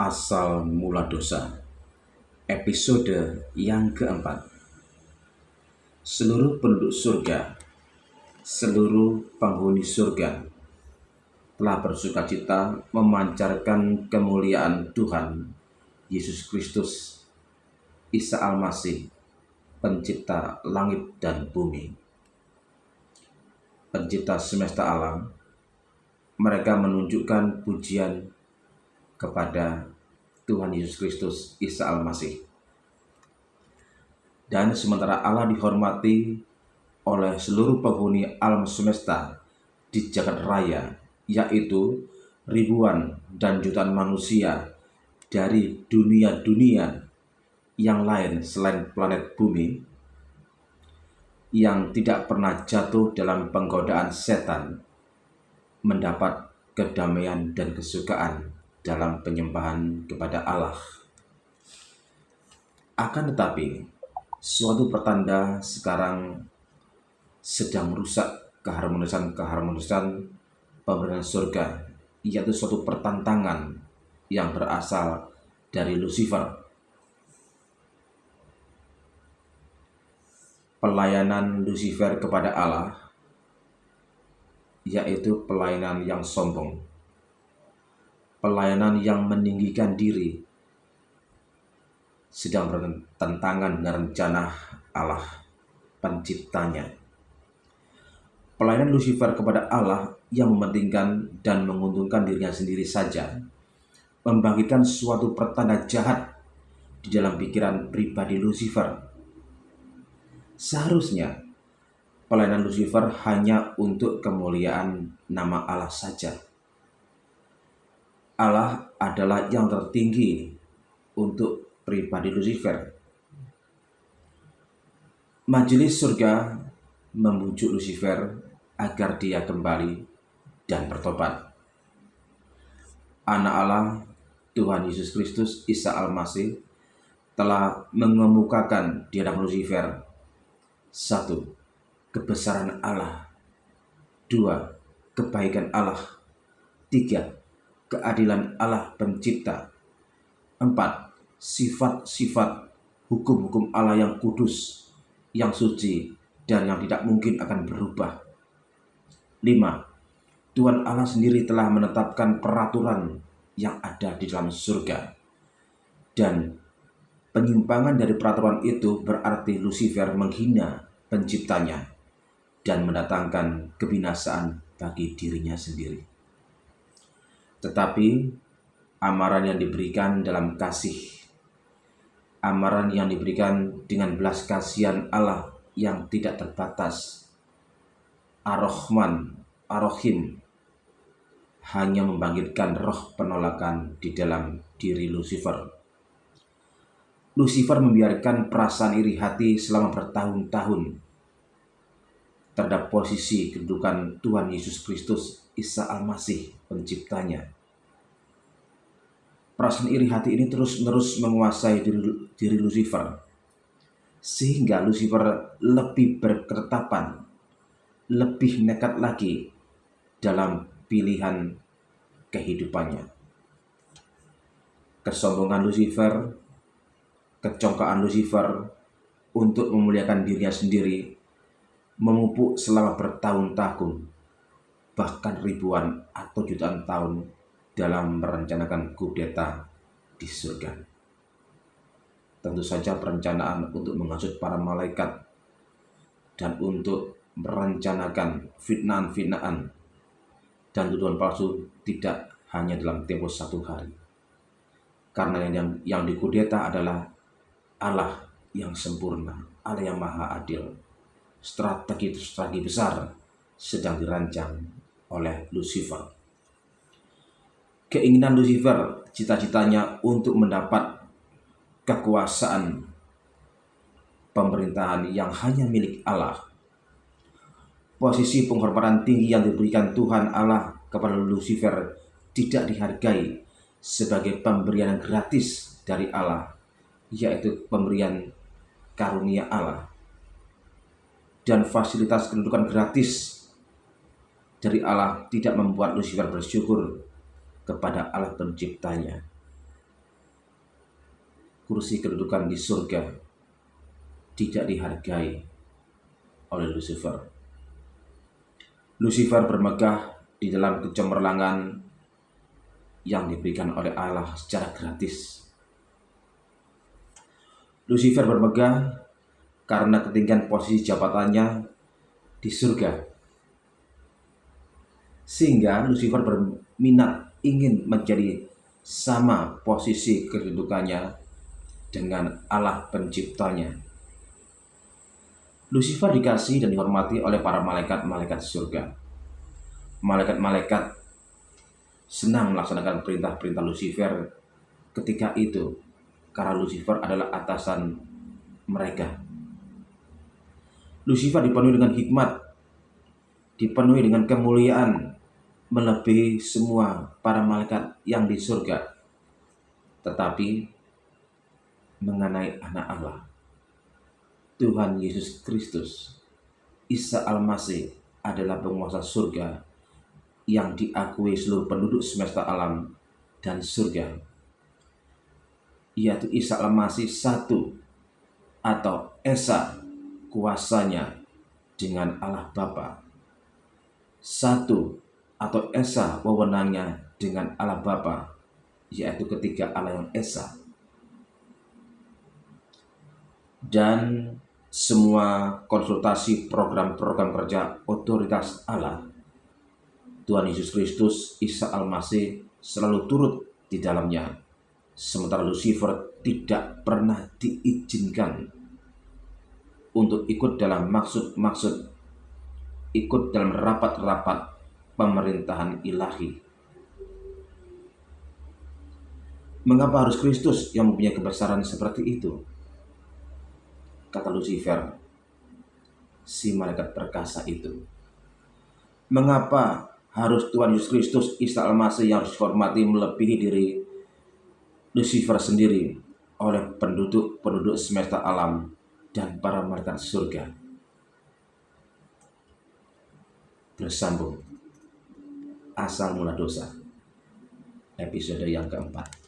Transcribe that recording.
Asal Mula Dosa, episode yang keempat. Seluruh penduduk surga, seluruh penghuni surga telah bersukacita memancarkan kemuliaan Tuhan Yesus Kristus, Isa Al-Masih, pencipta langit dan bumi, pencipta semesta alam. Mereka menunjukkan pujian kepada Tuhan Yesus Kristus, Isa Al-Masih. Dan sementara Allah dihormati oleh seluruh penghuni alam semesta di jagat raya, yaitu ribuan dan jutaan manusia dari dunia-dunia yang lain selain planet bumi, yang tidak pernah jatuh dalam penggodaan setan, mendapat kedamaian dan kesukaan dalam penyembahan kepada Allah. Akan tetapi, suatu pertanda sekarang sedang merusak keharmonisan pemerintahan surga, yaitu suatu pertentangan yang berasal dari Lucifer. Pelayanan Lucifer kepada Allah yaitu pelayanan yang sombong, pelayanan yang meninggikan diri, sedang bertentangan dengan rencana Allah penciptanya. Pelayanan Lucifer kepada Allah yang mementingkan dan menguntungkan dirinya sendiri saja, membangkitkan suatu pertanda jahat di dalam pikiran pribadi Lucifer. Seharusnya pelayanan Lucifer hanya untuk kemuliaan nama Allah saja. Allah adalah yang tertinggi untuk pribadi Lucifer. Majelis surga membujuk Lucifer agar dia kembali dan bertobat. Anak Allah, Tuhan Yesus Kristus, Isa Al-Masih, telah mengemukakan di hadapan Lucifer: 1. Kebesaran Allah. 2. Kebaikan Allah. 3. Keadilan Allah pencipta. 4. Sifat-sifat hukum-hukum Allah yang kudus, yang suci, dan yang tidak mungkin akan berubah. 5. Tuhan Allah sendiri telah menetapkan peraturan yang ada di dalam surga. Dan penyimpangan dari peraturan itu berarti Lucifer menghina penciptanya dan mendatangkan kebinasaan bagi dirinya sendiri. Tetapi amaran yang diberikan dalam kasih, amaran yang diberikan dengan belas kasihan Allah yang tidak terbatas, Ar-Rahman, Ar-Rahim, hanya membangkitkan roh penolakan di dalam diri Lucifer. Lucifer membiarkan perasaan iri hati selama bertahun-tahun terhadap posisi kedudukan Tuhan Yesus Kristus, Isa Al-Masih, penciptanya. Perasaan iri hati ini terus-menerus menguasai diri Lucifer, sehingga Lucifer lebih berketetapan, lebih nekat lagi dalam pilihan kehidupannya. Kesombongan Lucifer, kecongkaan Lucifer untuk memuliakan dirinya sendiri memupuk selama bertahun-tahun, bahkan ribuan atau jutaan tahun dalam merencanakan kudeta di surga. Tentu saja perencanaan untuk menghasut para malaikat dan untuk merencanakan fitnaan-fitnaan dan tuduhan palsu tidak hanya dalam tempo 1 hari. Karena yang dikudeta adalah Allah yang sempurna, Allah yang maha adil. Strategi besar sedang dirancang oleh Lucifer. Keinginan Lucifer, cita-citanya untuk mendapat kekuasaan pemerintahan yang hanya milik Allah. Posisi penghormatan tinggi yang diberikan Tuhan Allah kepada Lucifer tidak dihargai sebagai pemberian gratis dari Allah, yaitu pemberian karunia Allah. Dan fasilitas kedudukan gratis dari Allah tidak membuat Lucifer bersyukur kepada Allah penciptanya. kursi kedudukan di surga tidak dihargai oleh Lucifer. Lucifer bermegah di dalam kecemerlangan yang diberikan oleh Allah secara gratis. Lucifer bermegah karena ketinggian posisi jabatannya di surga, sehingga Lucifer berminat ingin menjadi sama posisi kedudukannya dengan Allah penciptanya. Lucifer dikasih dan dihormati oleh para malaikat-malaikat surga. Malaikat-malaikat senang melaksanakan perintah-perintah Lucifer ketika itu, karena Lucifer adalah atasan mereka. Lucifer dipenuhi dengan hikmat, dipenuhi dengan kemuliaan, melebihi semua para malaikat yang di surga. Tetapi mengenai anak Allah, Tuhan Yesus Kristus, Isa Al-Masih adalah penguasa surga yang diakui seluruh penduduk semesta alam dan surga, yaitu Isa Al-Masih satu atau Esa kuasanya dengan Allah Bapa, satu atau Esa wewenangnya dengan Allah Bapa, yaitu ketiga Allah yang Esa. Dan semua konsultasi program-program kerja otoritas Allah, Tuhan Yesus Kristus, Isa Al-Masih selalu turut di dalamnya. Sementara Lucifer tidak pernah diizinkan untuk ikut dalam maksud-maksud, ikut dalam rapat-rapat pemerintahan ilahi. Mengapa harus Kristus yang mempunyai kebesaran seperti itu? Kata Lucifer, si malaikat perkasa itu. Mengapa harus Tuhan Yesus Kristus, Isa Al-Masih yang harus dihormati melebihi diri Lucifer sendiri oleh penduduk semesta alam dan para malaikat surga? Bersambung Asal Mula Dosa, episode yang keempat.